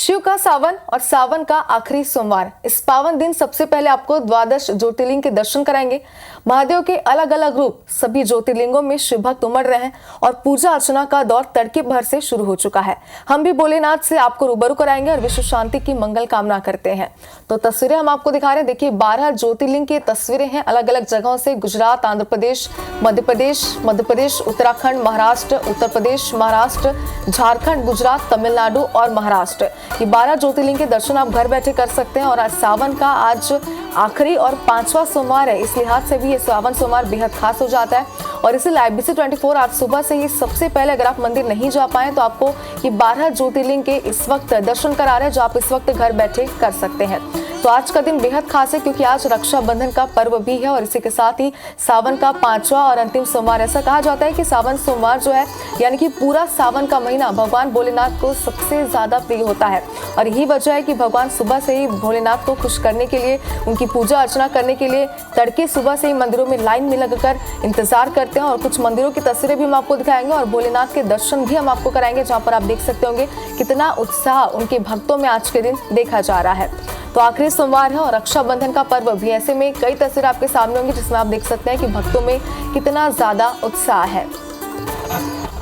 शिव का सावन और सावन का आखिरी सोमवार। इस पावन दिन सबसे पहले आपको द्वादश ज्योतिर्लिंग के दर्शन कराएंगे। महादेव के अलग अलग रूप सभी ज्योतिर्लिंगों में शिव भक्त उमड़ रहे हैं और पूजा अर्चना का दौर तड़के भर से शुरू हो चुका है। हम भी भोलेनाथ से आपको रूबरू कराएंगे और विश्व शांति की मंगल कामना करते हैं। तो तस्वीरें हम आपको दिखा रहे हैं। देखिए 12 ज्योतिर्लिंग की तस्वीरें हैं अलग अलग जगहों से। गुजरात, आंध्र प्रदेश, मध्य प्रदेश, उत्तराखंड, महाराष्ट्र, उत्तर प्रदेश, महाराष्ट्र, झारखंड, गुजरात, तमिलनाडु और महाराष्ट्र। ये 12 ज्योतिर्लिंग के दर्शन आप घर बैठे कर सकते हैं। और आज सावन का आज आखिरी और 5वां सोमवार है, इस लिहाज से भी ये सावन सोमवार बेहद खास हो जाता है। और इसीलिए IBC 24 आज सुबह से ही सबसे पहले अगर आप मंदिर नहीं जा पाए तो आपको ये 12 ज्योतिर्लिंग के इस वक्त दर्शन करा रहे हैं, जो आप इस वक्त घर बैठे कर सकते हैं। तो आज का दिन बेहद खास है क्योंकि आज रक्षाबंधन का पर्व भी है और इसी के साथ ही सावन का 5वां और अंतिम सोमवार। ऐसा कहा जाता है कि सावन सोमवार जो है यानी कि पूरा सावन का महीना भगवान भोलेनाथ को सबसे ज्यादा प्रिय होता है। और यही वजह है कि भगवान सुबह से ही भोलेनाथ को खुश करने के लिए, उनकी पूजा अर्चना करने के लिए तड़के सुबह से ही मंदिरों में लाइन में लगकर इंतजार करते हैं। और कुछ मंदिरों की तस्वीरें भी हम आपको दिखाएंगे और भोलेनाथ के दर्शन भी हम आपको कराएंगे, जहाँ पर आप देख सकते होंगे कितना उत्साह उनके भक्तों में आज के दिन देखा जा रहा है। तो आखिरी सोमवार है और रक्षाबंधन का पर्व भी, ऐसे में कई तस्वीरें आपके सामने होंगी जिसमें आप देख सकते हैं कि भक्तों में कितना ज्यादा उत्साह है।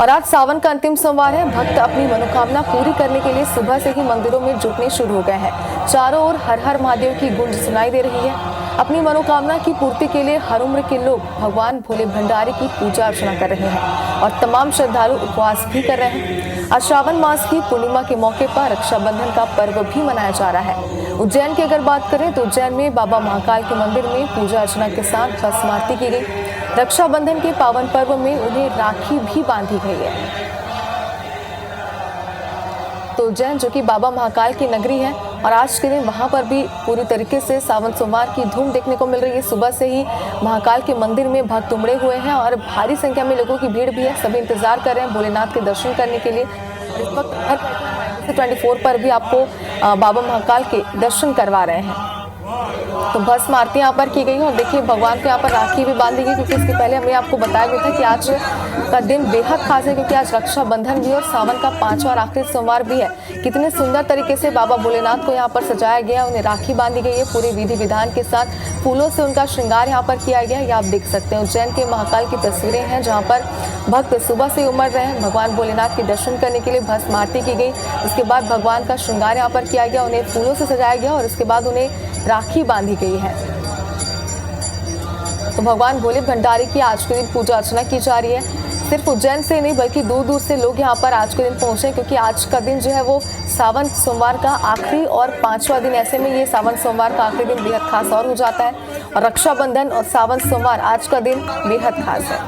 और आज सावन का अंतिम सोमवार है। भक्त अपनी मनोकामना पूरी करने के लिए सुबह से ही मंदिरों में जुटने शुरू हो गए हैं। चारों ओर हर हर महादेव की गूंज सुनाई दे रही है। अपनी मनोकामना की पूर्ति के लिए हर उम्र के लोग भगवान भोले भंडारी की पूजा अर्चना कर रहे हैं और तमाम श्रद्धालु उपवास भी कर रहे हैं। आज श्रावण मास की पूर्णिमा के मौके पर रक्षाबंधन का पर्व भी मनाया जा रहा है। उज्जैन की अगर बात करें तो उज्जैन में बाबा महाकाल के मंदिर में पूजा अर्चना के साथ भस्म आरती की गई। रक्षाबंधन के पावन पर्व में उन्हें राखी भी बांधी गई है। तो उज्जैन जो कि बाबा महाकाल की नगरी है और आज के दिन वहां पर भी पूरी तरीके से सावन सोमवार की धूम देखने को मिल रही है। सुबह से ही महाकाल के मंदिर में भक्त उमड़े हुए हैं और भारी संख्या में लोगों की भीड़ भी है। सभी इंतजार कर रहे हैं भोलेनाथ के दर्शन करने के लिए। इस वक्त 24 पर भी आपको बाबा महाकाल के दर्शन करवा रहे हैं। तो भस्म आरती यहाँ पर की गई और देखिए भगवान को यहाँ पर राखी भी बांधी गई, क्योंकि इसके पहले हमें आपको बताया गया था कि आज का दिन बेहद खास है क्योंकि आज रक्षाबंधन भी और सावन का 5वां और आखिरी सोमवार भी है। कितने सुंदर तरीके से बाबा भोलेनाथ को यहाँ पर सजाया गया, उन्हें राखी बांधी गई है पूरे विधि विधान के साथ। फूलों से उनका श्रृंगार यहाँ पर किया गया है, ये आप देख सकते हैं। उज्जैन के महाकाल की तस्वीरें हैं जहाँ पर भक्त सुबह से उमड़ रहे हैं भगवान भोलेनाथ के दर्शन करने के लिए। भस्म आरती की गई, उसके बाद भगवान का श्रृंगार यहाँ पर किया गया, उन्हें फूलों से सजाया गया और उसके बाद उन्हें राखी बांधी गई है। तो भगवान भोले भंडारी की आज के दिन पूजा अर्चना की जा रही है। सिर्फ उज्जैन से नहीं बल्कि दूर दूर से लोग यहाँ पर आज के दिन पहुंचे, क्योंकि आज का दिन जो है वो सावन सोमवार का आखिरी और 5वां दिन। ऐसे में ये सावन सोमवार का आखिरी दिन बेहद खास और हो जाता है। और रक्षाबंधन और सावन सोमवार आज का दिन बेहद खास है।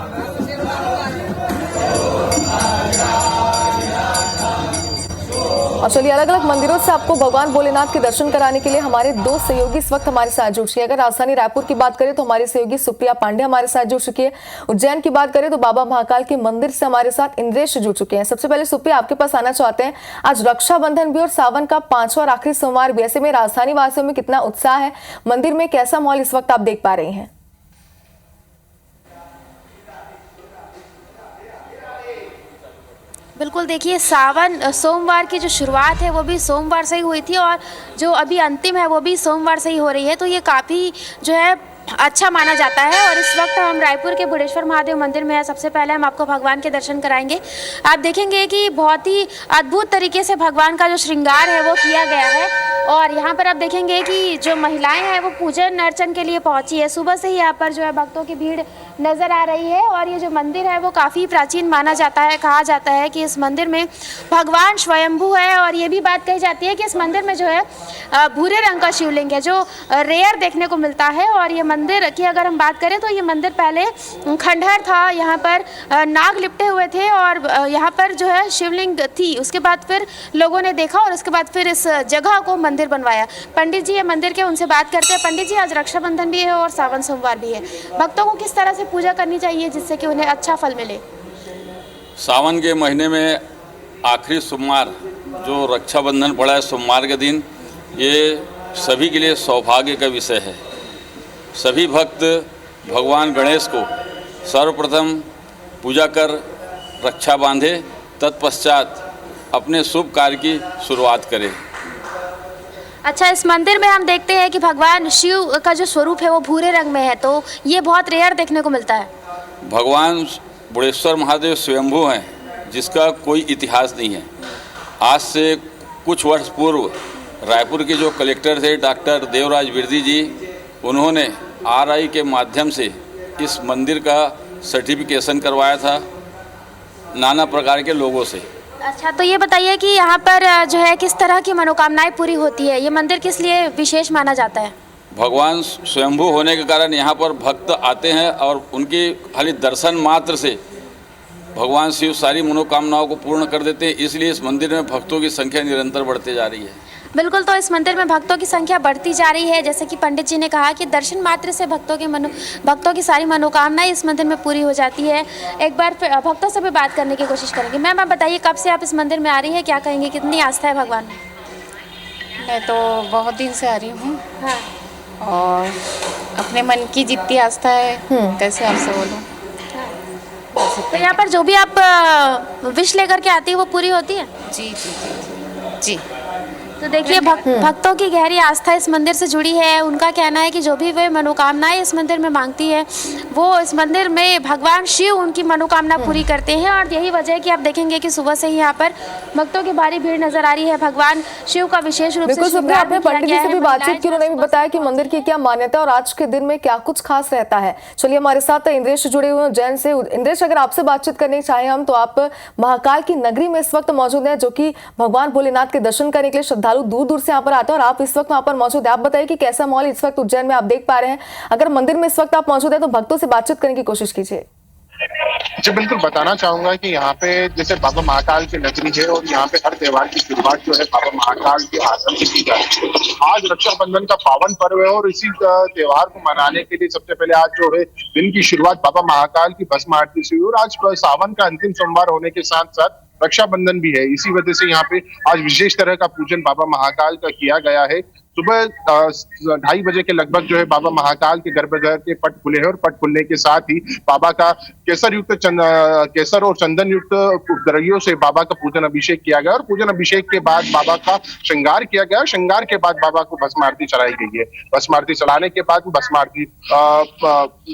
और चलिए अलग अलग मंदिरों से आपको भगवान भोलेनाथ के दर्शन कराने के लिए हमारे 2 सहयोगी इस वक्त हमारे साथ जुड़ चुके हैं। अगर राजधानी रायपुर की बात करें तो हमारी सहयोगी सुप्रिया पांडे हमारे साथ जुड़ चुकी है। उज्जैन की बात करें तो बाबा महाकाल के मंदिर से हमारे साथ इंद्रेश जुड़ चुके हैं। सबसे पहले सुप्रिया आपके पास आना चाहते हैं। आज रक्षाबंधन भी और सावन का 5वां और आखिरी सोमवार भी, ऐसे में राजधानी वासियों में कितना उत्साह है, मंदिर में कैसा माहौल इस वक्त आप देख पा रही हैं? बिल्कुल, देखिए सावन सोमवार की जो शुरुआत है वो भी सोमवार से ही हुई थी और जो अभी अंतिम है वो भी सोमवार से ही हो रही है। तो ये काफ़ी जो है अच्छा माना जाता है। और इस वक्त हम रायपुर के बुढ़ेश्वर महादेव मंदिर में हैं। सबसे पहले हम आपको भगवान के दर्शन कराएंगे। आप देखेंगे कि बहुत ही अद्भुत तरीके से भगवान का जो श्रृंगार है वो किया गया है। और यहाँ पर आप देखेंगे कि जो महिलाएं हैं वो पूजन अर्चन के लिए पहुँची है। सुबह से ही यहाँ पर जो है भक्तों की भीड़ नज़र आ रही है। और ये जो मंदिर है वो काफ़ी प्राचीन माना जाता है। कहा जाता है कि इस मंदिर में भगवान स्वयंभू है। और ये भी बात कही जाती है कि इस मंदिर में जो है भूरे रंग का शिवलिंग है, जो रेयर देखने को मिलता है। और ये मंदिर की अगर हम बात करें तो ये मंदिर पहले खंडहर था, यहाँ पर नाग लिपटे हुए थे और यहाँ पर जो है शिवलिंग थी। उसके बाद फिर लोगों ने देखा और उसके बाद फिर इस जगह को मंदिर बनवाया। पंडित जी ये मंदिर के, उनसे बात करते हैं। पंडित जी, आज रक्षाबंधन भी है और सावन सोमवार भी है, भक्तों को किस तरह से पूजा करनी चाहिए जिससे कि उन्हें अच्छा फल मिले? सावन के महीने में आखिरी सोमवार जो रक्षाबंधन पड़ा है सोमवार के दिन, ये सभी के लिए सौभाग्य का विषय है। सभी भक्त भगवान गणेश को सर्वप्रथम पूजा कर रक्षा बांधे, तत्पश्चात अपने शुभ कार्य की शुरुआत करें। अच्छा, इस मंदिर में हम देखते हैं कि भगवान शिव का जो स्वरूप है वो भूरे रंग में है, तो ये बहुत रेयर देखने को मिलता है। भगवान बुढ़ेश्वर महादेव स्वयंभू हैं, जिसका कोई इतिहास नहीं है। आज से कुछ वर्ष पूर्व रायपुर के जो कलेक्टर थे डॉक्टर देवराज बिरदी जी, उन्होंने RI के माध्यम से इस मंदिर का सर्टिफिकेशन करवाया था नाना प्रकार के लोगों से। अच्छा, तो ये बताइए कि यहाँ पर जो है किस तरह की मनोकामनाएं पूरी होती है, ये मंदिर किस लिए विशेष माना जाता है? भगवान स्वयंभू होने के कारण यहाँ पर भक्त आते हैं और उनकी खाली दर्शन मात्र से भगवान शिव सारी मनोकामनाओं को पूर्ण कर देते हैं, इसलिए इस मंदिर में भक्तों की संख्या निरंतर बढ़ती जा रही है। बिल्कुल, तो इस मंदिर में भक्तों की संख्या बढ़ती जा रही है। जैसे कि पंडित जी ने कहा कि दर्शन मात्र से भक्तों की सारी मनोकामनाएं इस मंदिर में पूरी हो जाती है। एक बार भक्तों से भी बात करने की कोशिश करेंगे। मैम, आप बताइए कब से आप इस मंदिर में आ रही है, क्या कहेंगे, कितनी आस्था है भगवान में? मैं तो बहुत दिन से आ रही हूँ। हाँ। और अपने मन की जितनी आस्था है कैसे आपसे बोलूँ। तो यहाँ पर जो भी आप विश लेकर के आती है वो पूरी होती है? जी जी जी जी। तो देखिए, भक्तों की गहरी आस्था इस मंदिर से जुड़ी है। उनका कहना है कि जो भी वे मनोकामनाएं इस मंदिर में मांगती है, वो इस मंदिर में भगवान शिव उनकी मनोकामना पूरी करते हैं। और यही वजह है कि आप देखेंगे कि सुबह से ही यहाँ पर भक्तों की भारी भीड़ नजर आ रही है। भगवान शिव का विशेष रूप से बिल्कुल सुप्रिया, आपने पंडित जी से भी बातचीत की, उन्होंने भी बताया कि मंदिर की क्या मान्यता है और आज के दिन में क्या कुछ खास रहता है। चलिए, हमारे साथ इंद्रेश जुड़े हुए हैं जैन से। इंद्रेश, अगर आपसे बातचीत करनी चाहें हम, तो आप महाकाल की नगरी में इस वक्त मौजूद हैं, जो कि भगवान भोलेनाथ के दर्शन करने के लिए श्रद्धालु दूर दूर से यहाँ पर आते हैं और आप इस वक्त वहाँ पर मौजूद हैं। आप बताइए कि कैसा माहौल इस वक्त उज्जैन में आप देख पा रहे हैं। अगर मंदिर में इस वक्त आप मौजूद हैं तो भक्तों से बातचीत करने की कोशिश कीजिए। जी बिल्कुल, बताना चाहूंगा कि यहाँ पे जैसे बाबा महाकाल की नगरी है और यहाँ पे हर त्योहार की शुरुआत जो है बाबा महाकाल के आश्रम से की जाती है। आज रक्षाबंधन का पावन पर्व है और इसी त्योहार को मनाने के लिए सबसे पहले आज जो है दिन की शुरुआत बाबा महाकाल की भस्म आरती से हुई और आज सावन का अंतिम सोमवार होने के साथ साथ रक्षाबंधन भी है। इसी वजह से यहाँ पे आज विशेष तरह का पूजन बाबा महाकाल का किया गया है। सुबह 2:30 बजे के लगभग जो है बाबा महाकाल के गर्भगृह के पट खुले हैं और पट खुलने के साथ ही बाबा का केसर और चंदन युक्त उपद्रवियों से बाबा का पूजन अभिषेक किया गया और पूजन अभिषेक के बाद बाबा का श्रृंगार किया गया। श्रृंगार के बाद बाबा को भस्म आरती चढ़ाई गई है। भस्म आरती चढ़ाने के बाद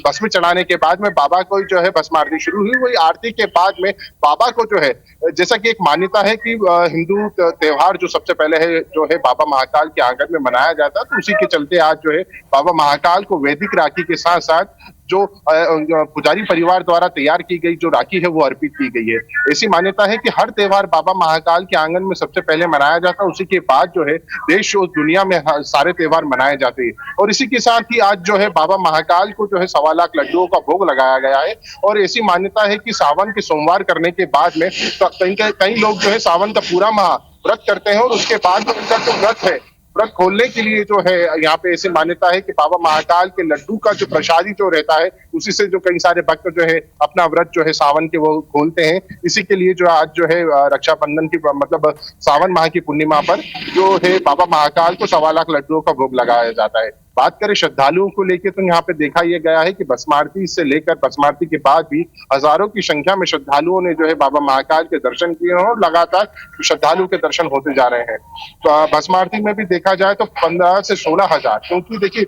भस्म चढ़ाने के बाद में बाबा को जो है भस्म आरती शुरू हुई। वही आरती के बाद में बाबा को जो है, जैसा कि एक मान्यता है कि हिंदू त्योहार जो सबसे पहले है जो है बाबा महाकाल के आंगन में मनाया जाता है, तो उसी के चलते आज जो है बाबा महाकाल को वैदिक राखी के साथ साथ जो पुजारी परिवार द्वारा तैयार की गई जो राखी है वो अर्पित की गई है। ऐसी मान्यता है कि हर त्योहार बाबा महाकाल के आंगन में सबसे पहले मनाया जाता है, उसी के बाद जो है देश और दुनिया में सारे त्योहार मनाए जाते हैं। और इसी के साथ ही आज जो है बाबा महाकाल को जो है 1.25 लाख लड्डुओं का भोग लगाया गया है। और ऐसी मान्यता है कि सावन के सोमवार करने के बाद में कई लोग जो है सावन का पूरा माह व्रत करते हैं और उसके बाद उनका जो व्रत है, व्रत खोलने के लिए जो है यहाँ पे ऐसी मान्यता है कि बाबा महाकाल के लड्डू का जो प्रसादी जो रहता है, उसी से जो कई सारे भक्त जो है अपना व्रत जो है सावन के वो खोलते हैं। इसी के लिए जो आज जो है रक्षाबंधन की मतलब सावन माह की पूर्णिमा पर जो है बाबा महाकाल को 1.25 लाख लड्डुओं का भोग लगाया जाता है। बात करें श्रद्धालुओं को लेकर तो यहाँ पे देखा यह गया है कि भस्मारती से लेकर भस्मारती के बाद भी हजारों की संख्या में श्रद्धालुओं ने जो है बाबा महाकाल के दर्शन किए और लगातार श्रद्धालुओं के दर्शन होते जा रहे हैं। तो भस्मारती में भी देखा जाए तो 15 से 16 हजार, क्योंकि देखिए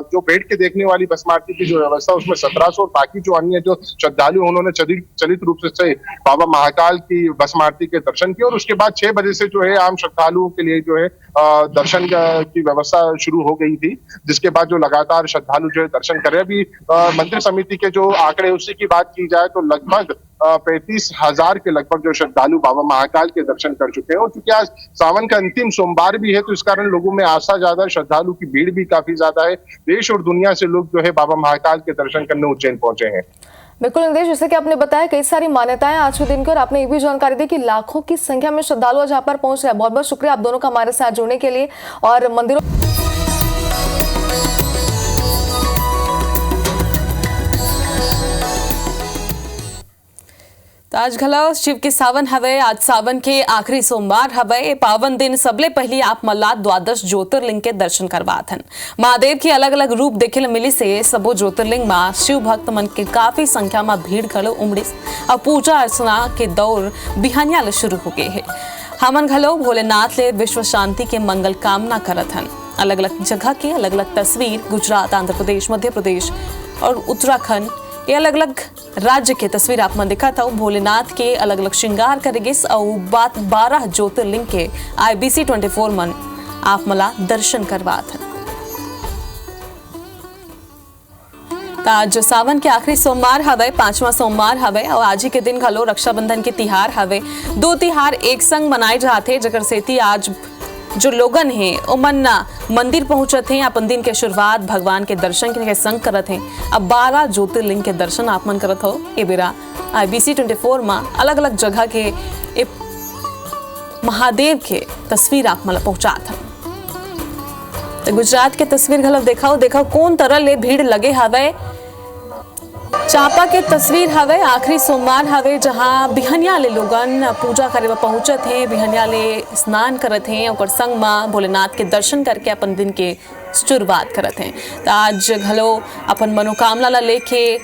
जो बैठ के देखने वाली भस्मारती की जो व्यवस्था उसमें 1700 और बाकी जो अन्य जो श्रद्धालु उन्होंने चलित रूप से बाबा महाकाल की भस्मारती के दर्शन किए और उसके बाद 6 बजे से जो है आम श्रद्धालुओं के लिए जो है दर्शन की व्यवस्था शुरू हो गई थी, जिसके बाद जो लगातार श्रद्धालु जो है दर्शन कर रहे हैं। अभी मंदिर समिति के जो आंकड़े उसी की बात की जाए तो लगभग 35,000 के लगभग जो श्रद्धालु बाबा महाकाल के दर्शन कर चुके हैं। और चूंकि आज सावन का अंतिम सोमवार भी है तो इस कारण लोगों में आस्था ज्यादा है, श्रद्धालु की भीड़ भी काफी ज्यादा है। देश और दुनिया से लोग जो है बाबा महाकाल के दर्शन करने उज्जैन पहुंचे हैं। बिल्कुल इंद्रेश, जैसे कि आपने बताया कई सारी मान्यताएं आज के दिन की और आपने ये भी जानकारी दी कि लाखों की संख्या में श्रद्धालु जहाँ पर पहुंच रहे हैं। बहुत बहुत शुक्रिया आप दोनों का हमारे साथ जुड़ने के लिए। और मंदिरों आज घला शिव के सावन हवे। आज सावन के आखिरी सोमवार हवे। ये पावन दिन सबले पहली आप मल्ला 12 ज्योतिर्लिंग के दर्शन करवात हन। महादेव की अलग अलग रूप देखे ले मिली से सबो ज्योतिर्लिंग में शिव भक्त मन के काफी संख्या में भीड़ खड़े उमड़ी और पूजा अर्चना के दौर बिहानिया ले शुरू हो गए है। हमन घलो भोलेनाथ ले विश्व शांति के मंगल कामना करत हन। अलग अलग जगह के अलग अलग तस्वीर, गुजरात, आंध्र प्रदेश, मध्य प्रदेश और उत्तराखंड, ये अलग अलग राज्य के तस्वीर आप मन दिखा था। भोलेनाथ के अलग अलग श्रृंगार करेगे और बात 12 ज्योतिर्लिंग के IBC 24 मन आप मला दर्शन करवात हन। आज सावन के आखिरी सोमवार हवे, 5वां सोमवार हवे और आज ही के दिन घलो रक्षाबंधन के तिहार हवे। दो तिहार एक संग मनाए जाते, जकर सेती आज जो लोगन हैं ओमन मंदिर पहुंचत हैं, अपन दिन के शुरुआत भगवान के दर्शन के संग करत हैं। अब 12 ज्योतिर्लिंग के दर्शन आप मन करत हो। ए बेरा IBC 24 में अलग अलग जगह के महादेव के तस्वीर आप मला पहुंचात हैं। तो गुजरात के तस्वीर घलो देखो कौन तरह ले भीड़ लगे हवे। चापा के तस्वीर हवे, आखिरी सोमवार हवे, जहां बिहनिया ले लोगन पूजा करे पहुंचत हैं, बिहनिया ले स्नान करत हैं और संग मां भोलेनाथ के दर्शन करके अपन दिन के शुरुआत करत हैं। तो आज घलो अपन मनोकामना ला लेके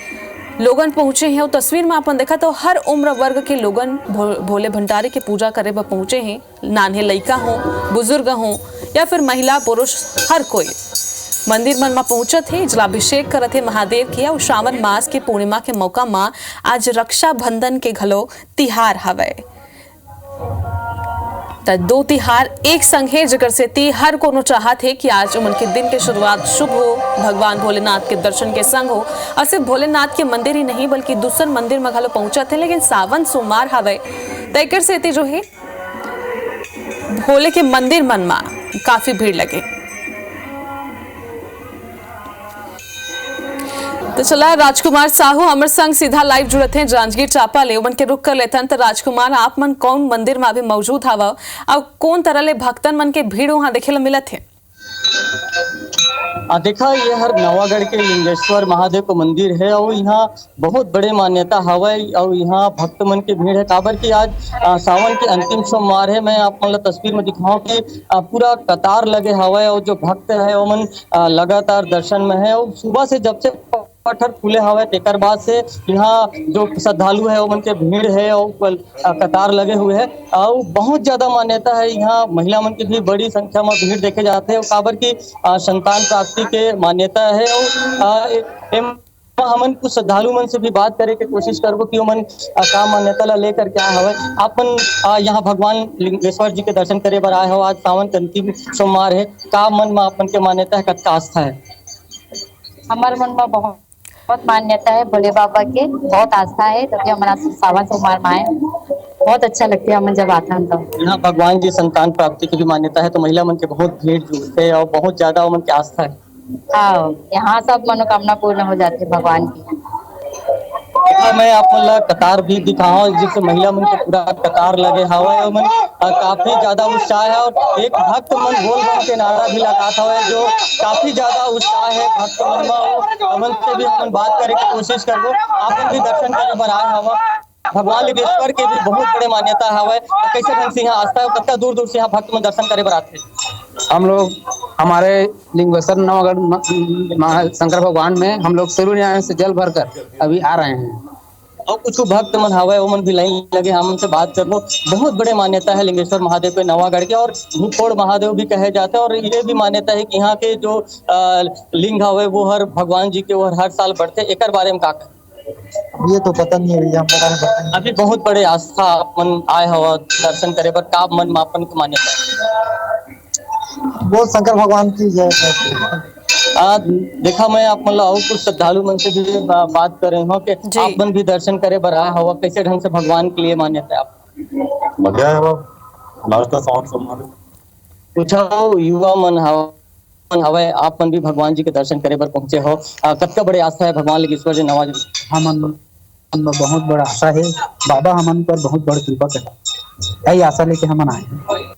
लोगन पहुंचे हैं। और तस्वीर में अपन देखा तो हर उम्र वर्ग के लोगन भोले भंडारी के पूजा करे बर पहुंचे हैं। नान्हे लइका हो, बुजुर्ग हो या फिर महिला पुरुष, हर कोई मंदिर मन में पहुंचत है, जलाभिषेक करत है महादेव के। और श्रावण मास के पूर्णिमा के मौका में आज रक्षाबंधन के घलो तिहार हवे। तो दो तिहार एक संग है, जकर से हर कोनो चाहत है कि आज उमन के दिन के शुरुआत शुभ हो, भगवान भोलेनाथ के दर्शन के संग हो। और सिर्फ भोलेनाथ के मंदिर ही नहीं बल्कि दूसर मंदिर में घलो पहुंचत है। लेकिन सावन सोमवार हवे तो एकर से जो है भोले के मंदिर मन में काफी भीड़ लगे। तो चला राजकुमार साहू हमर संग सीधा लाइव जुड़त हैं जांजगीर चांपा ले, उमन के रुक कर लेथन। तो राजकुमार, आप मन कौन मंदिर में अभी मौजूद हवा और कौन तरह ले भक्तन मन के भीड़ वहां देखे ला मिलत है? देखा, ये हर नवागढ़ के लिंगेश्वर महादेव को मंदिर है और यहाँ बहुत बड़े मान्यता हवा और यहाँ भक्त मन की भीड़ है। काबर की आज सावन के अंतिम सोमवार है। मैं आप मतलब तस्वीर में दिखाऊं कि पूरा कतार लगे हवा और जो भक्त है वो मन लगातार दर्शन में है। और सुबह से जब से पत्थर खुले हवा तेकर बाद से यहाँ जो श्रद्धालु है वो मन के भीड़ है और कतार लगे हुए है। और बहुत ज्यादा मान्यता है, यहाँ महिला मन की भी बड़ी संख्या में भीड़ देखे जाते हैं। काबर की संतान प्राप्ति के मान्यता है। और हमन कुछ श्रद्धालु मन से भी बात करे के कोशिश करबो कि मन का मान्यता ला लेकर क्या हवे। आपन यहाँ भगवान लिंगेश्वर जी के दर्शन करे बर आए हो। आज सावन के अंतिम सोमवार है, का मन में आपन के मान्यता है, कतका आस्था है? हमारे मन में बहुत मान्यता है, भोले बाबा के बहुत आस्था है, तभी हमारा सावन सोमवार में आए। बहुत अच्छा लगता है हमें जब आता है। तो यहाँ भगवान जी संतान प्राप्ति की भी मान्यता है, तो महिला मन के बहुत भीड़ जुड़ते हैं और बहुत ज्यादा मन की आस्था है। हाँ, यहाँ सब मनोकामना पूर्ण हो जाती है भगवान की। मैं आप मतलब कतार भी दिखाऊं जिससे महिला मन के पूरा कतार लगे हवा है। मन काफी ज्यादा उत्साह है और एक भक्त मन बोल बम के नारा भी लगाता हुआ है, जो काफी ज्यादा उत्साह है भक्त मन में। अमन से भी हम बात करे की कोशिश करबो। आप भी दर्शन करे बर आए हवा। भगवान लिंगेश्वर के भी बहुत बड़े मान्यता हवा। कैसे ढंग से यहाँ आस्था है, कितना दूर दूर से यहाँ भक्त मन दर्शन करे बर आते हैं? हम लोग हमारे लिंगेश्वर नवागढ़ शंकर भगवान में हम लोग शुरू से जल भर कर अभी आ रहे हैं। और कुछ भक्त मन हवा वो मन भी लाइन लगे, हम उनसे बात करबो। बहुत बड़े मान्यता है लिंगेश्वर महादेव के नवागढ़ के, और भूतोड़ महादेव भी कहे जाते हैं। और ये भी मान्यता है कि यहाँ के जो लिंग हवे वो हर भगवान जी के वो हर साल बढ़ते। एक बारे में का ये तो पता नहीं है भैया, अभी बहुत बड़े आस्था मन आए हवा दर्शन करे पर का मन मापन की मान्यता है? वो शंकर भगवान की जय। देखा, मैं आप मतलब और कुछ श्रद्धालु मन से भी बात कर रहे हो कि आप मन भी दर्शन करे बर आए हवा। कैसे ढंग से भगवान के लिए मान्यता है आप? बढ़िया है वो लास्ट साउंड समारोह। पूछो युवा मन हवा, आप मन भी भगवान जी के दर्शन करे बर पहुंचे हो। कतका बड़े आस्था है भगवान लिंगेश्वर जी नवागढ़? हमन बहुत बड़ा आशा है, बाबा हमन पर बहुत बड़ी कृपा करे, यही आशा लेके हमन आए हैं।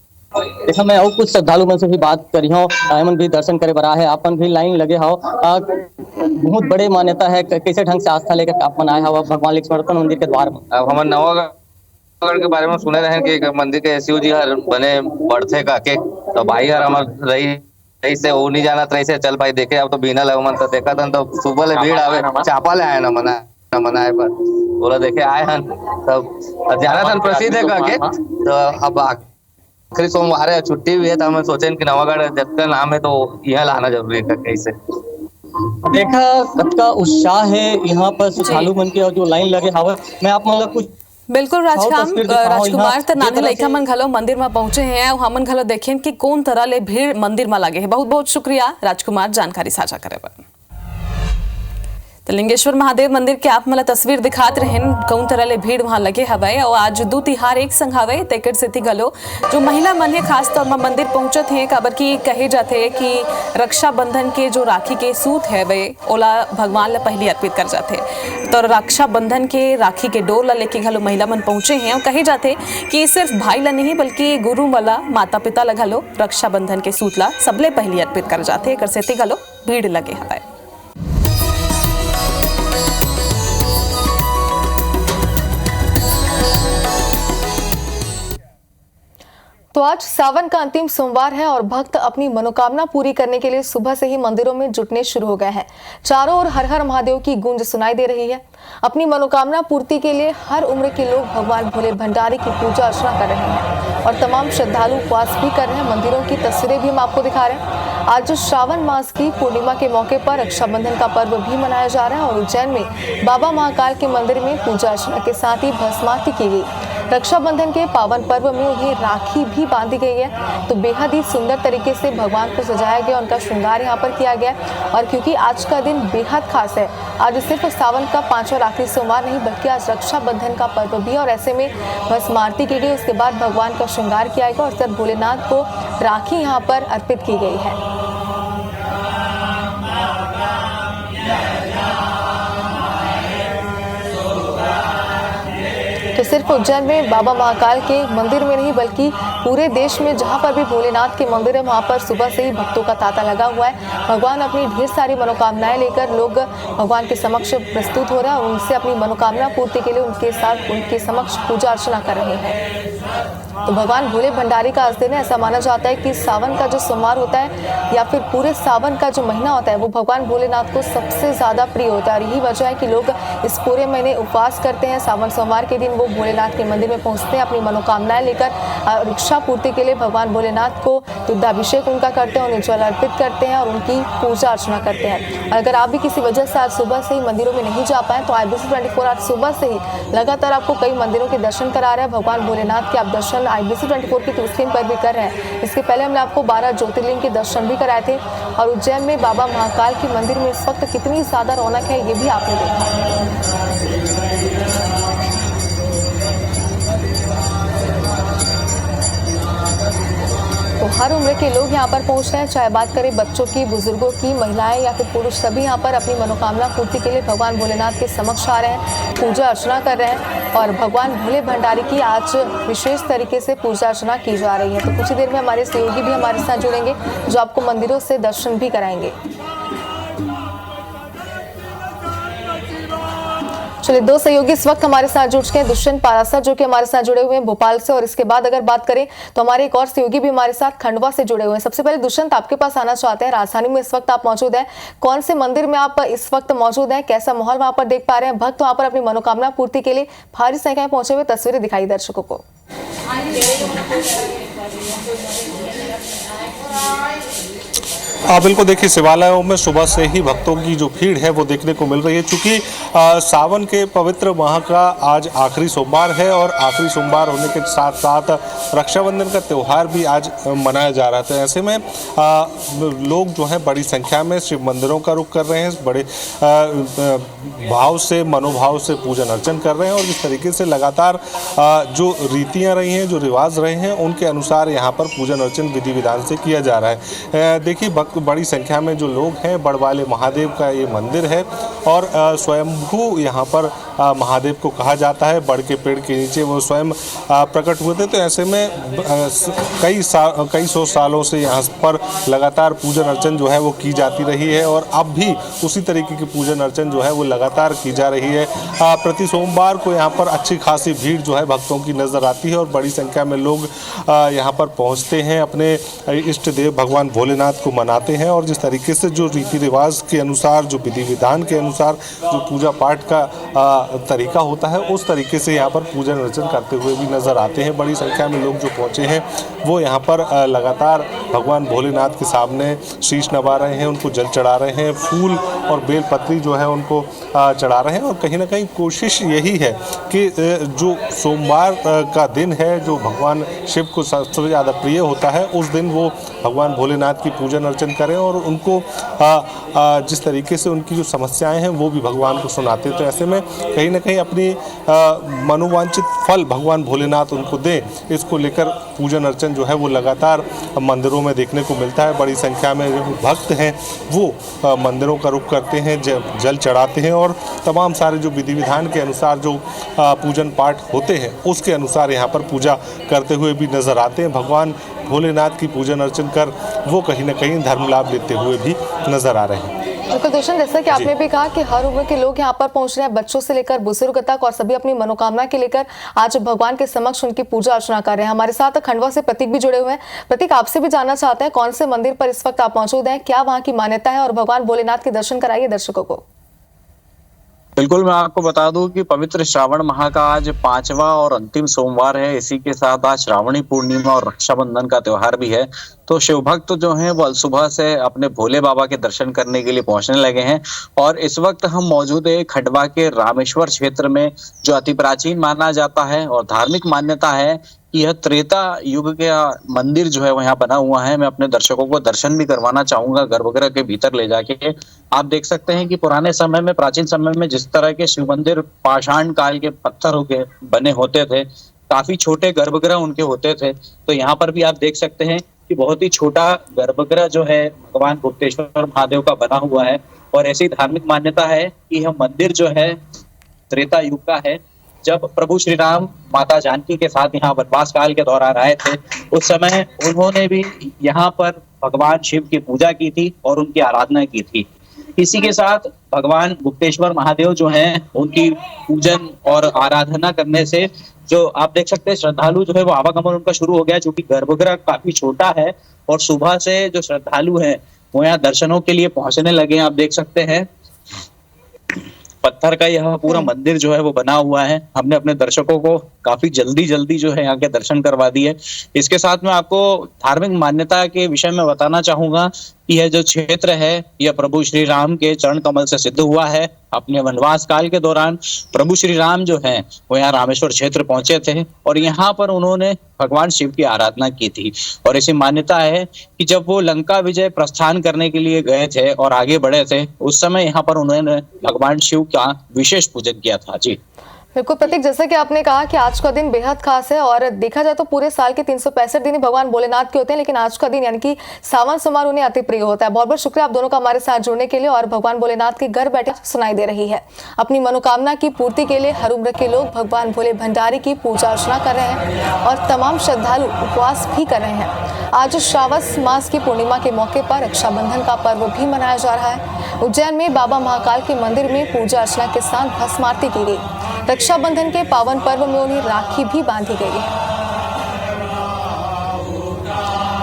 देखा, मैं और कुछ श्रद्धालु मन से भी बात करी हूँ। हमन भी दर्शन करे बरा है, आपन भी लाइन लगे हो। बहुत बड़े मान्यता है, कैसे ढंग से आस्था लेकर आपन आए हो भगवान लिंगेश्वर मंदिर के द्वार में? अब हम नवागढ़ के बारे में सुने रहे कि मंदिर के शिव जी हर बने बढ़ते का के, तो भाई हर हमार रही से वो नहीं जाना रही चल भाई देखे। अब तो बिना लगे मन तो देखा था, तो सुबह ले भीड़ आवे, चापा ले आए ना मनाए पर बोला देखे आए हन, तब जाना था प्रसिद्ध है का के। तो अब आखिरी सोमवार है, छुट्टी भी है, तो हमें सोचे कि नवागढ़ जब का नाम है तो यहाँ लाना जरूरी है कैसे। देखा कतका उत्साह है यहाँ पर श्रद्धालु मन के और जो लाइन लगे हवा मैं आप मतलब कुछ बिल्कुल राजकुमार त नाते जेकरा लइका मन घलो मंदिर में पहुंचे हैं और हमन घलो देखें कि कौन तरह ले भीड़ मंदिर में लगे है। बहुत बहुत शुक्रिया राजकुमार जानकारी साझा करे बर। तो लिंगेश्वर महादेव मंदिर के आप मला तस्वीर दिखात रहें कौन तरह ले भीड़ वहां लगे हवे और आज दो तिहार एक संग हवे तेकर सेती घलो जो महिला मन है खास तौर में मंदिर पहुंचत हैं काबर की कहे जाते हैं कि रक्षाबंधन के जो राखी के सूत है वे ओला भगवान ला पहले अर्पित कर जाते तो रक्षाबंधन के राखी के डोर ला लेके घलो महिला मन पहुंचे हैं और कहे जाते कि सिर्फ भाई ला नहीं बल्कि गुरु वाला माता पिता ला घलो रक्षाबंधन के सूत ला सबले पहले अर्पित कर जाते एकर सेती घलो भीड़ लगे हवे। तो आज सावन का अंतिम सोमवार है और भक्त अपनी मनोकामना पूरी करने के लिए सुबह से ही मंदिरों में जुटने शुरू हो गए हैं। चारों ओर हर हर महादेव की गूंज सुनाई दे रही है। अपनी मनोकामना पूर्ति के लिए हर उम्र के लोग भगवान भोले भंडारी की पूजा अर्चना कर रहे हैं और तमाम श्रद्धालु उपवास भी कर रहे हैं। मंदिरों की तस्वीरें भी हम आपको दिखा रहे हैं। आज श्रावण मास की पूर्णिमा के मौके पर रक्षाबंधन का पर्व भी मनाया जा रहा है और उज्जैन में बाबा महाकाल के मंदिर में पूजा अर्चना के साथ ही भस्मारती की गई। रक्षाबंधन के पावन पर्व में उन्हें राखी भी बांधी गई है तो बेहद ही सुंदर तरीके से भगवान को सजाया गया, उनका श्रृंगार यहाँ पर किया गया और क्योंकि आज का दिन बेहद खास है, आज सिर्फ सावन का 5वां आखिरी सोमवार नहीं बल्कि आज रक्षाबंधन का पर्व भी और ऐसे में भस्मारती की गई। उसके बाद भगवान का श्रृंगार किया गया और सर भोलेनाथ को राखी यहाँ पर अर्पित की गई है। तो सिर्फ उज्जैन में बाबा महाकाल के मंदिर में नहीं बल्कि पूरे देश में जहां पर भी भोलेनाथ के मंदिर है वहां पर सुबह से ही भक्तों का तांता लगा हुआ है। भगवान अपनी ढेर सारी मनोकामनाएं लेकर लोग भगवान के समक्ष प्रस्तुत हो रहे हैं और उनसे अपनी मनोकामना पूर्ति के लिए उनके साथ उनके समक्ष पूजा अर्चना कर रहे हैं। तो भगवान भोले भंडारी का आज दिन है। ऐसा माना जाता है कि सावन का जो सोमवार होता है या फिर पूरे सावन का जो महीना होता है वो भगवान भोलेनाथ को सबसे ज्यादा प्रिय होता है और यही वजह है कि लोग इस पूरे महीने उपवास करते हैं। सावन सोमवार के दिन वो भोलेनाथ के मंदिर में पहुंचते हैं अपनी मनोकामनाएं लेकर इच्छा पूर्ति के लिए भगवान भोलेनाथ को दुग्धाभिषेक उनका करते हैं, उन्हें जल अर्पित करते हैं और उनकी पूजा अर्चना करते हैं। और अगर आप भी किसी वजह से आज सुबह से ही मंदिरों में नहीं जा पाए तो IBC 24 आज सुबह से ही लगातार आपको कई मंदिरों के दर्शन करा रहे हैं। भगवान भोलेनाथ के आप दर्शन IBC 24 की स्क्रीन पर भी कर रहे हैं। इसके पहले हमने आपको 12 ज्योतिर्लिंग के दर्शन भी कराए थे और उज्जैन में बाबा महाकाल के मंदिर में इस वक्त कितनी ज्यादा रौनक है ये भी आपने देखा। तो हर उम्र के लोग यहाँ पर पहुँच रहे हैं, चाहे बात करें बच्चों की, बुजुर्गों की, महिलाएं या फिर पुरुष, सभी यहाँ पर अपनी मनोकामना पूर्ति के लिए भगवान भोलेनाथ के समक्ष आ रहे हैं, पूजा अर्चना कर रहे हैं और भगवान भोले भंडारी की आज विशेष तरीके से पूजा अर्चना की जा रही है। तो कुछ ही देर में हमारे सहयोगी भी हमारे साथ जुड़ेंगे जो आपको मंदिरों से दर्शन भी कराएंगे। चलिए, दो सहयोगी इस वक्त हमारे साथ जुड़ चुके हैं। दुष्यंत पारासर जो कि हमारे साथ जुड़े हुए हैं भोपाल से और इसके बाद अगर बात करें तो हमारे एक और सहयोगी भी हमारे साथ खंडवा से जुड़े हुए हैं। सबसे पहले दुष्यंत आपके पास आना चाहते हैं, राजधानी में इस वक्त आप मौजूद हैं, कौन से मंदिर में आप इस वक्त मौजूद हैं, कैसा माहौल वहां पर देख पा रहे हैं? भक्त वहां पर अपनी मनोकामना पूर्ति के लिए भारी संख्या में पहुंचे हुए तस्वीरें दिखाई दर्शकों को। बिल्कुल, देखिए शिवालयों में सुबह से ही भक्तों की जो भीड़ है वो देखने को मिल रही है। चूंकि सावन के पवित्र माह का आज आखिरी सोमवार है और आखिरी सोमवार होने के साथ साथ रक्षाबंधन का त्यौहार भी आज मनाया जा रहा था। ऐसे में लोग जो है बड़ी संख्या में शिव मंदिरों का रुख कर रहे हैं, बड़े भाव से, मनोभाव से पूजन अर्चन कर रहे हैं और इस तरीके से लगातार जो रीतियाँ रही हैं, जो रिवाज रहे हैं, उनके अनुसार यहाँ पर पूजन अर्चन विधि विधान से किया जा रहा है। देखिए, बड़ी संख्या में जो लोग हैं, बड़वाले महादेव का ये मंदिर है और स्वयंभू यहाँ पर महादेव को कहा जाता है। बड़ के पेड़ के नीचे वो स्वयं प्रकट हुए थे। तो ऐसे में कई सौ सालों से यहाँ पर लगातार पूजन अर्चन जो है वो की जाती रही है और अब भी उसी तरीके की पूजन अर्चन जो है वो लगातार की जा रही है। प्रति सोमवार को यहाँ पर अच्छी खासी भीड़ जो है भक्तों की नज़र आती है और बड़ी संख्या में लोग यहाँ पर पहुँचते हैं, अपने इष्ट देव भगवान भोलेनाथ को मनाते हैं और जिस तरीके से जो रीति रिवाज के अनुसार, जो विधि विधान के अनुसार जो पूजा पाठ का तरीका होता है उस तरीके से यहाँ पर पूजन अर्चन करते हुए भी नजर आते हैं। बड़ी संख्या में लोग जो पहुँचे हैं वो यहाँ पर लगातार भगवान भोलेनाथ के सामने शीश नवा रहे हैं, उनको जल चढ़ा रहे हैं, फूल और बेलपत्री जो है उनको चढ़ा रहे हैं। और कहीं ना कहीं कोशिश यही है कि जो सोमवार का दिन है जो भगवान शिव को सबसे ज़्यादा प्रिय होता है, उस दिन वो भगवान भोलेनाथ की पूजन अर्चन करें और उनको जिस तरीके से उनकी जो समस्याएं हैं वो भी भगवान को सुनाते हैं। तो ऐसे में कहीं ना कहीं अपनी मनोवांछित फल भगवान भोलेनाथ उनको दें, इसको लेकर पूजन अर्चन जो है वो लगातार मंदिरों में देखने को मिलता है। बड़ी संख्या में जो भक्त हैं वो मंदिरों का रुख करते हैं, जल चढ़ाते हैं और तमाम सारे जो विधि विधान के अनुसार जो पूजन पाठ होते हैं उसके अनुसार यहाँ पर पूजा करते हुए भी नजर आते हैं। भगवान भोलेनाथ की पूजन अर्चन कर वो कहीं ना कहीं धर्म लाभ लेते हुए भी नजर आ रहे हैं। बिल्कुल दुष्यंत, जैसा कि आपने भी कहा कि हर उम्र के लोग यहाँ पर पहुंच रहे हैं, बच्चों से लेकर बुजुर्ग तक, और सभी अपनी मनोकामना के लेकर आज भगवान के समक्ष उनकी पूजा अर्चना कर रहे हैं। हमारे साथ खंडवा से प्रतीक भी जुड़े हुए हैं। प्रतीक, आपसे भी जानना चाहते हैं कौन से मंदिर पर इस वक्त आप मौजूद हैं, क्या वहाँ की मान्यता है, और भगवान भोलेनाथ के दर्शन कराइए दर्शकों को। बिल्कुल, मैं आपको बता दूं कि पवित्र श्रावण माह का आज 5वां और अंतिम सोमवार है। इसी के साथ आज श्रावणी पूर्णिमा और रक्षाबंधन का त्योहार भी है। तो शिव भक्त जो हैं वो सुबह से अपने भोले बाबा के दर्शन करने के लिए पहुंचने लगे हैं। और इस वक्त हम मौजूद है खंडवा के रामेश्वर क्षेत्र में, जो अति प्राचीन माना जाता है और धार्मिक मान्यता है कि यह त्रेता युग का मंदिर जो है वो यहाँ बना हुआ है। मैं अपने दर्शकों को दर्शन भी करवाना चाहूंगा गर्भगृह के भीतर ले जाके। आप देख सकते हैं कि पुराने समय में, प्राचीन समय में जिस तरह के शिव मंदिर पाषाण काल के पत्थरों के बने होते थे, काफी छोटे गर्भगृह उनके होते थे। तो यहाँ पर भी आप देख सकते हैं कि बहुत ही छोटा गर्भगृह जो है भगवान गुप्तेश्वर महादेव का बना हुआ है। और ऐसी धार्मिक मान्यता है कि यह मंदिर जो है त्रेता युग का है। जब प्रभु श्री राम माता जानकी के साथ यहाँ वनवास काल के दौरान आए थे, उस समय उन्होंने भी यहाँ पर भगवान शिव की पूजा की थी और उनकी आराधना की थी। इसी के साथ भगवान गुप्तेश्वर महादेव जो हैं, उनकी पूजन और आराधना करने से जो आप देख सकते हैं श्रद्धालु जो है वो आवागमन उनका शुरू हो गया, क्योंकि गर्भगृह काफी छोटा है और सुबह से जो श्रद्धालु हैं वो यहाँ दर्शनों के लिए पहुंचने लगे हैं। आप देख सकते हैं पत्थर का यह पूरा मंदिर जो है वो बना हुआ है। हमने अपने दर्शकों को काफी जल्दी जो है यहाँ के दर्शन करवा दिए। इसके साथ में आपको धार्मिक मान्यता के विषय में बताना चाहूंगा कि यह जो क्षेत्र है यह प्रभु श्री राम के चरण कमल से सिद्ध हुआ है। अपने वनवास काल के दौरान प्रभु श्री राम जो हैं वो यहाँ रामेश्वर क्षेत्र पहुंचे थे और यहाँ पर उन्होंने भगवान शिव की आराधना की थी। और ऐसी मान्यता है कि जब वो लंका विजय प्रस्थान करने के लिए गए थे और आगे बढ़े थे, उस समय यहाँ पर उन्होंने भगवान शिव का विशेष पूजन किया था। जी बिल्कुल प्रतीक, जैसा कि आपने कहा कि आज का दिन बेहद खास है और देखा जाए तो पूरे साल के 365 दिन ही भगवान भोलेनाथ के होते हैं, लेकिन आज का दिन यानी कि सावन सोमवार उन्हें अति प्रिय होता है। बहुत बहुत शुक्रिया आप दोनों का हमारे साथ जुड़ने के लिए। और भगवान भोलेनाथ के घर बैठे सुनाई दे रही है। अपनी मनोकामना की पूर्ति के लिए हर उम्र के लोग भगवान भोले भंडारी की पूजा अर्चना कर रहे हैं और तमाम श्रद्धालु उपवास भी कर रहे हैं। आज श्रावण मास की पूर्णिमा के मौके पर रक्षाबंधन का पर्व भी मनाया जा रहा है। उज्जैन में बाबा महाकाल के मंदिर में पूजा अर्चना के साथ भस्म आरती की गई। रक्षाबंधन के पावन पर्व में उन्हें राखी भी बांधी गई है।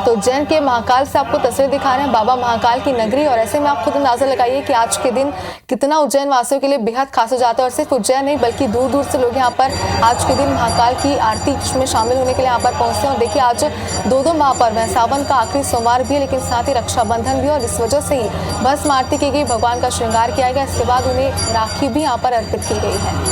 तो उज्जैन के महाकाल से आपको तस्वीर दिखा रहे हैं, बाबा महाकाल की नगरी। और ऐसे में आप खुद अंदाजा लगाइए कि आज के दिन कितना उज्जैन वासियों के लिए बेहद खास हो जाता है। और सिर्फ उज्जैन नहीं बल्कि दूर दूर से लोग यहाँ पर आज के दिन महाकाल की आरती में शामिल होने के लिए यहाँ पर पहुंचते हैं। और देखिए आज दो महापर्व है, सावन का आखिरी सोमवार भी, लेकिन साथ ही रक्षाबंधन भी। और इस वजह से ही भस्म आरती की गई, भगवान का श्रृंगार किया गया। इसके बाद उन्हें राखी भी यहाँ पर अर्पित की गई है।